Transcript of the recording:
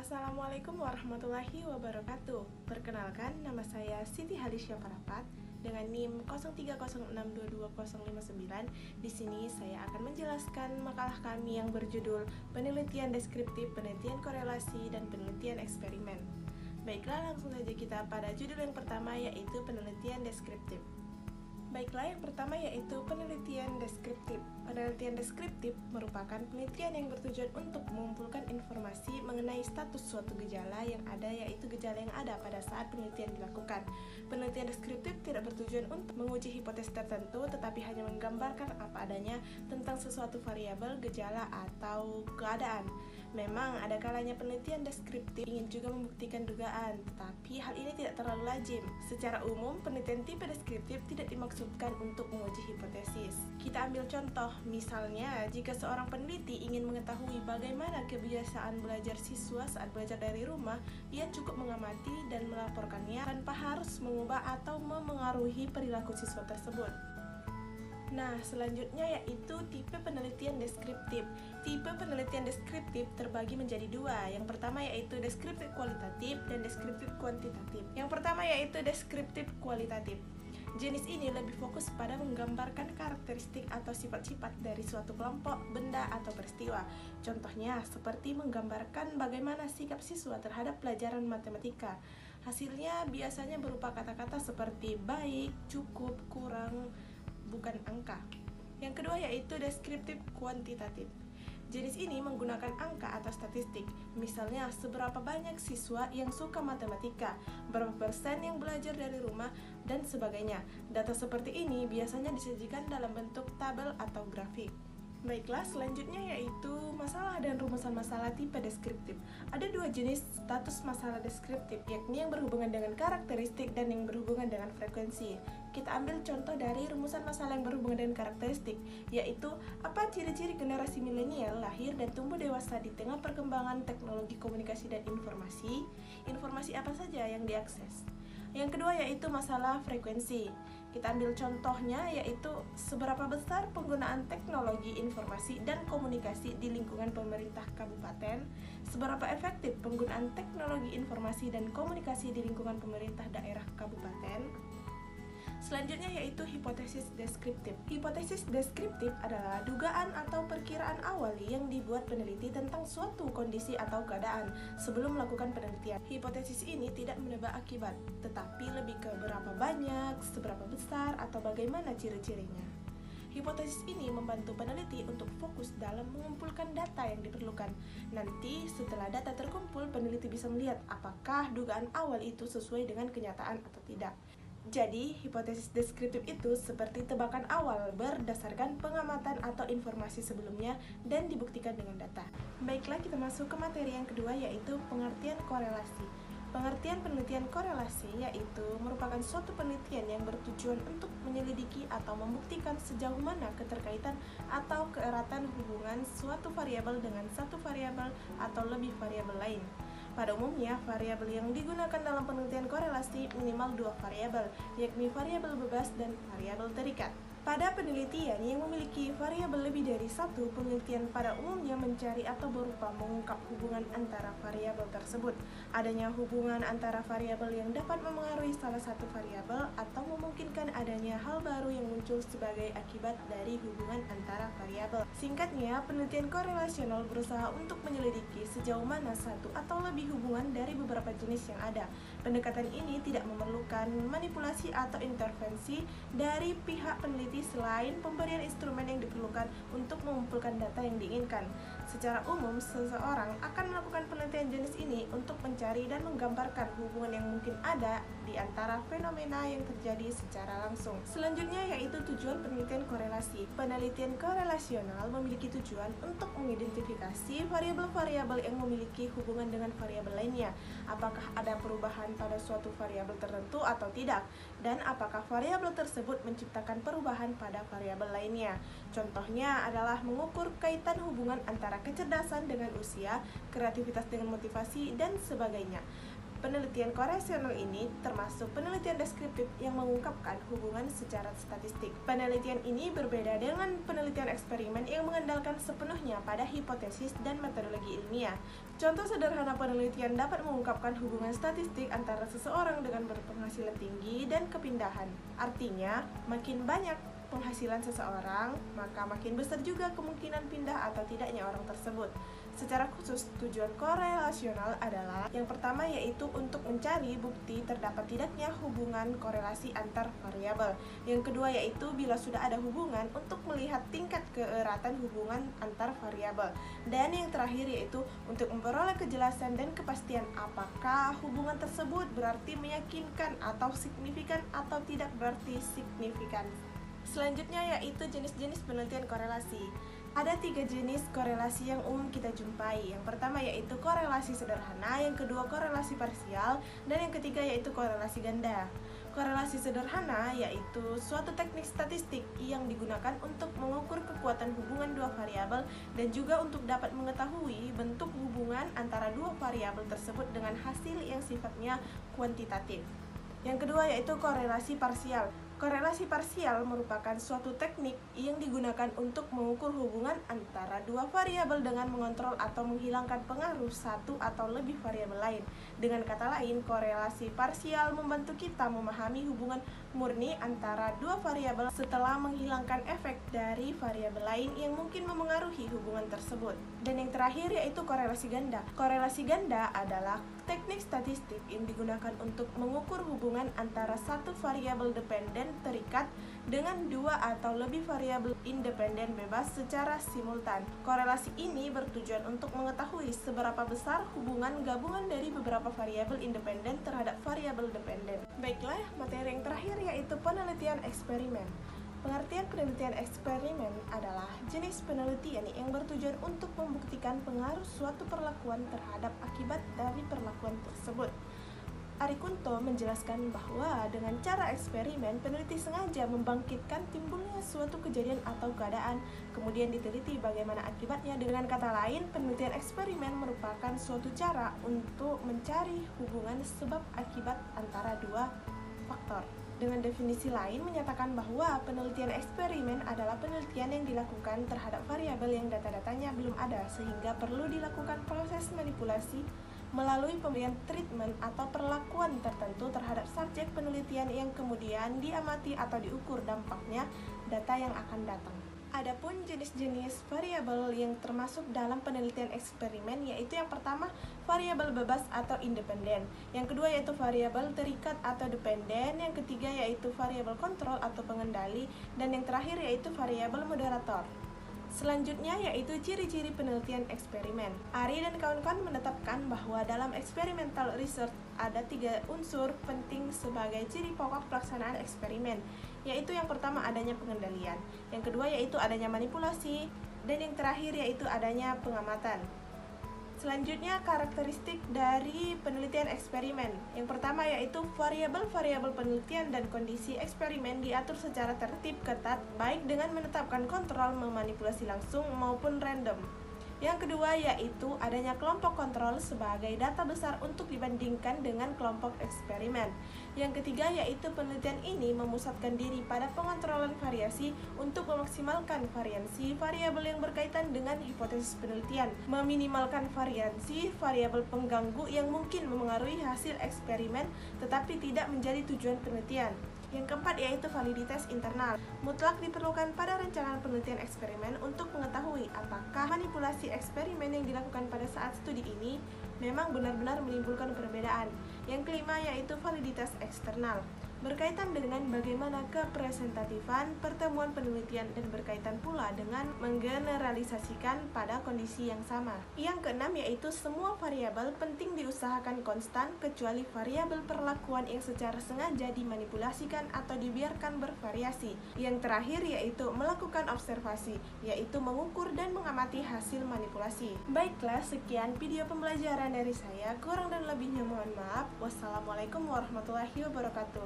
Assalamualaikum warahmatullahi wabarakatuh. Perkenalkan, nama saya Siti Halisya Parapat dengan NIM 0306222059. Di sini saya akan menjelaskan makalah kami yang berjudul Penelitian Deskriptif, Penelitian Korelasi, dan Penelitian Eksperimen. Baiklah, langsung saja kita pada judul yang pertama, yaitu penelitian deskriptif. Baiklah, yang pertama yaitu penelitian deskriptif. Penelitian deskriptif merupakan penelitian yang bertujuan untuk mengumpulkan informasi mengenai status suatu gejala yang ada, yaitu gejala yang ada pada saat penelitian dilakukan. Penelitian deskriptif tidak bertujuan untuk menguji hipotesis tertentu, tetapi hanya menggambarkan apa adanya tentang sesuatu variabel, gejala, atau keadaan. Memang ada kalanya penelitian deskriptif ingin juga membuktikan dugaan, tetapi hal ini tidak terlalu lazim. Secara umum, penelitian tipe deskriptif tidak dimaksudkan untuk menguji hipotesis. Kita ambil contoh, misalnya jika seorang peneliti ingin mengetahui bagaimana kebiasaan belajar siswa saat belajar dari rumah, ia cukup mengamati dan melaporkannya tanpa harus mengubah atau memengaruhi perilaku siswa tersebut. Nah, selanjutnya yaitu tipe penelitian deskriptif. Tipe penelitian deskriptif terbagi menjadi dua. Yang pertama yaitu deskriptif kualitatif dan deskriptif kuantitatif. Yang pertama yaitu deskriptif kualitatif. Jenis ini lebih fokus pada menggambarkan karakteristik atau sifat-sifat dari suatu kelompok, benda, atau peristiwa. Contohnya, seperti menggambarkan bagaimana sikap siswa terhadap pelajaran matematika. Hasilnya biasanya berupa kata-kata seperti baik, cukup, kurang, bukan angka. Yang kedua yaitu deskriptif kuantitatif. Jenis ini menggunakan angka atau statistik, misalnya seberapa banyak siswa yang suka matematika, berapa persen yang belajar dari rumah, dan sebagainya. Data seperti ini biasanya disajikan dalam bentuk tabel atau grafik. Baiklah, selanjutnya yaitu masalah dan rumusan masalah tipe deskriptif. Ada dua jenis status masalah deskriptif, yakni yang berhubungan dengan karakteristik dan yang berhubungan dengan frekuensi. Kita ambil contoh dari rumusan masalah yang berhubungan dengan karakteristik, yaitu apa ciri-ciri generasi milenial lahir dan tumbuh dewasa di tengah perkembangan teknologi komunikasi dan informasi. Informasi apa saja yang diakses. Yang kedua yaitu masalah frekuensi. Kita ambil contohnya yaitu seberapa besar penggunaan teknologi informasi dan komunikasi di lingkungan pemerintah kabupaten, seberapa efektif penggunaan teknologi informasi dan komunikasi di lingkungan pemerintah daerah kabupaten. Selanjutnya yaitu hipotesis deskriptif. Hipotesis deskriptif adalah dugaan atau perkiraan awali yang dibuat peneliti tentang suatu kondisi atau keadaan sebelum melakukan penelitian. Hipotesis ini tidak menebak akibat, tetapi lebih ke berapa banyak, seberapa besar, atau bagaimana ciri-cirinya. Hipotesis ini membantu peneliti untuk fokus dalam mengumpulkan data yang diperlukan. Nanti setelah data terkumpul, peneliti bisa melihat apakah dugaan awal itu sesuai dengan kenyataan atau tidak. Jadi, hipotesis deskriptif itu seperti tebakan awal berdasarkan pengamatan atau informasi sebelumnya dan dibuktikan dengan data. Baiklah, kita masuk ke materi yang kedua yaitu pengertian korelasi. Pengertian penelitian korelasi yaitu merupakan suatu penelitian yang bertujuan untuk menyelidiki atau membuktikan sejauh mana keterkaitan atau keeratan hubungan suatu variabel dengan satu variabel atau lebih variabel lain. Pada umumnya, variabel yang digunakan dalam penelitian korelasi minimal dua variabel, yakni variabel bebas dan variabel terikat. Pada penelitian yang memiliki variabel lebih dari satu, penelitian pada umumnya mencari atau berupa mengungkap hubungan antara variabel tersebut. Adanya hubungan antara variabel yang dapat memengaruhi salah satu variabel atau memungkinkan adanya hal baru yang muncul sebagai akibat dari hubungan antara variabel. Singkatnya, penelitian korelasional berusaha untuk menyelidiki sejauh mana satu atau lebih hubungan dari beberapa jenis yang ada. Pendekatan ini tidak memerlukan manipulasi atau intervensi dari pihak peneliti selain pemberian instrumen yang diperlukan untuk mengumpulkan data yang diinginkan. Secara umum, seseorang akan melakukan penelitian jenis ini untuk mencari dan menggambarkan hubungan yang mungkin ada di antara fenomena yang terjadi secara langsung. Selanjutnya yaitu tujuan penelitian korelasi. Penelitian korelasional memiliki tujuan untuk mengidentifikasi variabel-variabel yang memiliki hubungan dengan variabel lainnya. Apakah ada perubahan pada suatu variabel tertentu atau tidak, dan apakah variabel tersebut menciptakan perubahan pada variabel lainnya. Contohnya adalah mengukur kaitan hubungan antara kecerdasan dengan usia, kreativitas dengan motivasi, dan sebagainya. Penelitian koreasional ini termasuk penelitian deskriptif yang mengungkapkan hubungan secara statistik. Penelitian ini berbeda dengan penelitian eksperimen yang mengandalkan sepenuhnya pada hipotesis dan metodologi ilmiah. Contoh sederhana penelitian dapat mengungkapkan hubungan statistik antara seseorang dengan berpenghasilan tinggi dan kepindahan. Artinya, makin banyak penghasilan seseorang, maka makin besar juga kemungkinan pindah atau tidaknya orang tersebut. Secara khusus, tujuan korelasional adalah yang pertama yaitu untuk mencari bukti terdapat tidaknya hubungan korelasi antar variabel. Yang kedua yaitu bila sudah ada hubungan untuk melihat tingkat keeratan hubungan antar variabel. Dan yang terakhir yaitu untuk memperoleh kejelasan dan kepastian apakah hubungan tersebut berarti meyakinkan atau signifikan atau tidak berarti signifikan. Selanjutnya yaitu jenis-jenis penelitian korelasi. Ada 3 jenis korelasi yang umum kita jumpai. Yang pertama yaitu korelasi sederhana, yang kedua korelasi parsial, dan yang ketiga yaitu korelasi ganda. Korelasi sederhana yaitu suatu teknik statistik yang digunakan untuk mengukur kekuatan hubungan dua variabel dan juga untuk dapat mengetahui bentuk hubungan antara dua variabel tersebut dengan hasil yang sifatnya kuantitatif. Yang kedua yaitu korelasi parsial. Korelasi parsial merupakan suatu teknik yang digunakan untuk mengukur hubungan antara dua variabel dengan mengontrol atau menghilangkan pengaruh satu atau lebih variabel lain. Dengan kata lain, korelasi parsial membantu kita memahami hubungan murni antara dua variabel setelah menghilangkan efek dari variabel lain yang mungkin memengaruhi hubungan tersebut. Dan yang terakhir yaitu korelasi ganda. Korelasi ganda adalah teknik statistik yang digunakan untuk mengukur hubungan antara satu variabel dependen terikat dengan dua atau lebih variabel independen bebas secara simultan. Korelasi ini bertujuan untuk mengetahui seberapa besar hubungan gabungan dari beberapa variabel independen terhadap variabel dependen. Baiklah, materi yang terakhir yaitu penelitian eksperimen. Pengertian penelitian eksperimen adalah jenis penelitian yang bertujuan untuk membuktikan pengaruh suatu perlakuan terhadap akibat dari perlakuan tersebut. Ari Kunto menjelaskan bahwa dengan cara eksperimen, peneliti sengaja membangkitkan timbulnya suatu kejadian atau keadaan, kemudian diteliti bagaimana akibatnya. Dengan kata lain, penelitian eksperimen merupakan suatu cara untuk mencari hubungan sebab akibat antara dua faktor. Dengan definisi lain menyatakan bahwa penelitian eksperimen adalah penelitian yang dilakukan terhadap variabel yang data-datanya belum ada, sehingga perlu dilakukan proses manipulasi melalui pemberian treatment atau perlakuan tertentu terhadap subjek penelitian yang kemudian diamati atau diukur dampaknya data yang akan datang. Adapun jenis-jenis variabel yang termasuk dalam penelitian eksperimen yaitu yang pertama variabel bebas atau independen, yang kedua yaitu variabel terikat atau dependen, yang ketiga yaitu variabel kontrol atau pengendali, dan yang terakhir yaitu variabel moderator. Selanjutnya yaitu ciri-ciri penelitian eksperimen. Ari dan kawan-kawan menetapkan bahwa dalam experimental research ada 3 unsur penting sebagai ciri pokok pelaksanaan eksperimen, yaitu yang pertama adanya pengendalian, yang kedua yaitu adanya manipulasi, dan yang terakhir yaitu adanya pengamatan. Selanjutnya karakteristik dari penelitian eksperimen. Yang pertama yaitu variabel-variabel penelitian dan kondisi eksperimen diatur secara tertib ketat baik dengan menetapkan kontrol memanipulasi langsung maupun random. Yang kedua yaitu adanya kelompok kontrol sebagai data besar untuk dibandingkan dengan kelompok eksperimen. Yang ketiga yaitu penelitian ini memusatkan diri pada pengontrolan variasi untuk memaksimalkan variansi variabel yang berkaitan dengan hipotesis penelitian, meminimalkan variansi variabel pengganggu yang mungkin memengaruhi hasil eksperimen tetapi tidak menjadi tujuan penelitian. Yang keempat yaitu validitas internal. Mutlak diperlukan pada rancangan penelitian eksperimen untuk mengetahui apakah manipulasi eksperimen yang dilakukan pada saat studi ini memang benar-benar menimbulkan perbedaan. Yang kelima yaitu validitas eksternal. Berkaitan dengan bagaimana kepresentatifan pertemuan penelitian dan berkaitan pula dengan menggeneralisasikan pada kondisi yang sama. Yang keenam yaitu semua variabel penting diusahakan konstan kecuali variabel perlakuan yang secara sengaja dimanipulasikan atau dibiarkan bervariasi. Yang terakhir yaitu melakukan observasi, yaitu mengukur dan mengamati hasil manipulasi. Baiklah, sekian video pembelajaran dari saya. Kurang dan lebihnya mohon maaf. Wassalamualaikum warahmatullahi wabarakatuh.